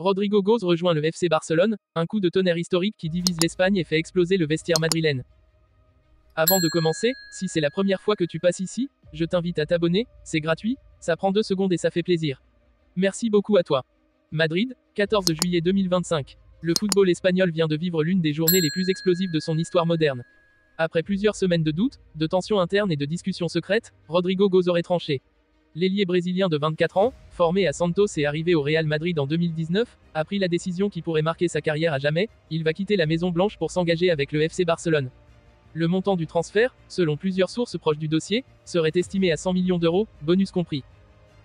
Rodrigo Goes rejoint le FC Barcelone, un coup de tonnerre historique qui divise l'Espagne et fait exploser le vestiaire madrilène. Avant de commencer, si c'est la première fois que tu passes ici, je t'invite à t'abonner, c'est gratuit, ça prend 2 secondes et ça fait plaisir. Merci beaucoup à toi. Madrid, 14 juillet 2025. Le football espagnol vient de vivre l'une des journées les plus explosives de son histoire moderne. Après plusieurs semaines de doutes, de tensions internes et de discussions secrètes, Rodrigo Goes aurait tranché. L'ailier brésilien de 24 ans, formé à Santos et arrivé au Real Madrid en 2019, a pris la décision qui pourrait marquer sa carrière à jamais, il va quitter la Maison Blanche pour s'engager avec le FC Barcelone. Le montant du transfert, selon plusieurs sources proches du dossier, serait estimé à 100 millions d'euros, bonus compris.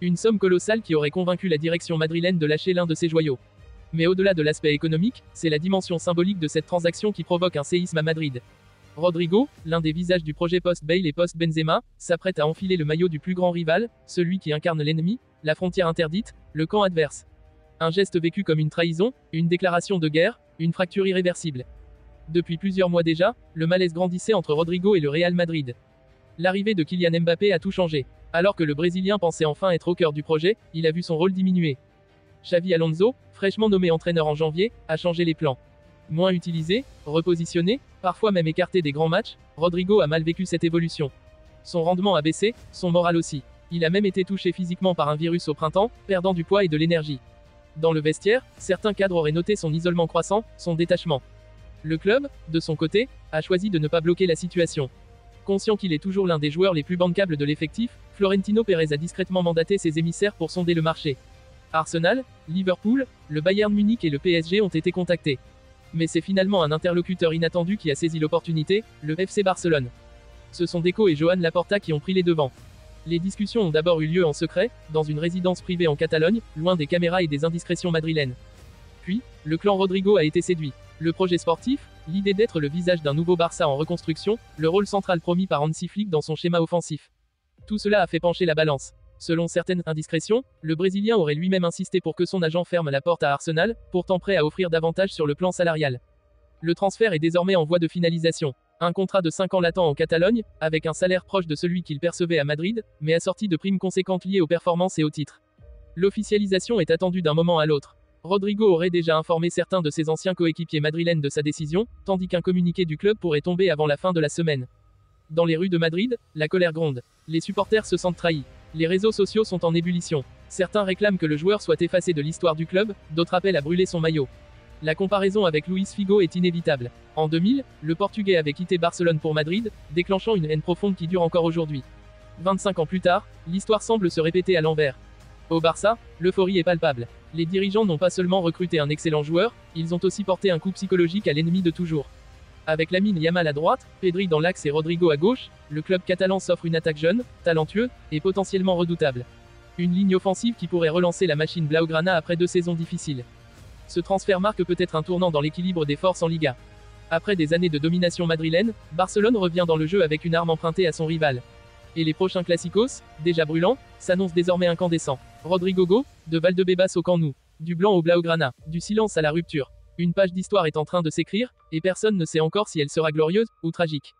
Une somme colossale qui aurait convaincu la direction madrilène de lâcher l'un de ses joyaux. Mais au-delà de l'aspect économique, c'est la dimension symbolique de cette transaction qui provoque un séisme à Madrid. Rodrigo, l'un des visages du projet post-Bale et post-Benzema, s'apprête à enfiler le maillot du plus grand rival, celui qui incarne l'ennemi, la frontière interdite, le camp adverse. Un geste vécu comme une trahison, une déclaration de guerre, une fracture irréversible. Depuis plusieurs mois déjà, le malaise grandissait entre Rodrigo et le Real Madrid. L'arrivée de Kylian Mbappé a tout changé. Alors que le Brésilien pensait enfin être au cœur du projet, il a vu son rôle diminuer. Xavi Alonso, fraîchement nommé entraîneur en janvier, a changé les plans. Moins utilisé, repositionné, parfois même écarté des grands matchs, Rodrigo a mal vécu cette évolution. Son rendement a baissé, son moral aussi. Il a même été touché physiquement par un virus au printemps, perdant du poids et de l'énergie. Dans le vestiaire, certains cadres auraient noté son isolement croissant, son détachement. Le club, de son côté, a choisi de ne pas bloquer la situation. Conscient qu'il est toujours l'un des joueurs les plus bancables de l'effectif, Florentino Pérez a discrètement mandaté ses émissaires pour sonder le marché. Arsenal, Liverpool, le Bayern Munich et le PSG ont été contactés. Mais c'est finalement un interlocuteur inattendu qui a saisi l'opportunité, le FC Barcelone. Ce sont Deco et Joan Laporta qui ont pris les devants. Les discussions ont d'abord eu lieu en secret, dans une résidence privée en Catalogne, loin des caméras et des indiscrétions madrilènes. Puis, le clan Rodrigo a été séduit. Le projet sportif, l'idée d'être le visage d'un nouveau Barça en reconstruction, le rôle central promis par Hansi Flick dans son schéma offensif. Tout cela a fait pencher la balance. Selon certaines indiscrétions, le Brésilien aurait lui-même insisté pour que son agent ferme la porte à Arsenal, pourtant prêt à offrir davantage sur le plan salarial. Le transfert est désormais en voie de finalisation. Un contrat de 5 ans l'attend en Catalogne, avec un salaire proche de celui qu'il percevait à Madrid, mais assorti de primes conséquentes liées aux performances et aux titres. L'officialisation est attendue d'un moment à l'autre. Rodrigo aurait déjà informé certains de ses anciens coéquipiers madrilènes de sa décision, tandis qu'un communiqué du club pourrait tomber avant la fin de la semaine. Dans les rues de Madrid, la colère gronde. Les supporters se sentent trahis. Les réseaux sociaux sont en ébullition. Certains réclament que le joueur soit effacé de l'histoire du club, d'autres appellent à brûler son maillot. La comparaison avec Luis Figo est inévitable. En 2000, le Portugais avait quitté Barcelone pour Madrid, déclenchant une haine profonde qui dure encore aujourd'hui. 25 ans plus tard, l'histoire semble se répéter à l'envers. Au Barça, l'euphorie est palpable. Les dirigeants n'ont pas seulement recruté un excellent joueur, ils ont aussi porté un coup psychologique à l'ennemi de toujours. Avec Lamine Yamal à droite, Pedri dans l'axe et Rodrigo à gauche, le club catalan s'offre une attaque jeune, talentueuse, et potentiellement redoutable. Une ligne offensive qui pourrait relancer la machine Blaugrana après 2 saisons difficiles. Ce transfert marque peut-être un tournant dans l'équilibre des forces en Liga. Après des années de domination madrilène, Barcelone revient dans le jeu avec une arme empruntée à son rival. Et les prochains Clásicos, déjà brûlants, s'annoncent désormais incandescents. Rodrigo Goes, de Valdebebas au Camp Nou, du blanc au Blaugrana, du silence à la rupture. Une page d'histoire est en train de s'écrire, et personne ne sait encore si elle sera glorieuse ou tragique.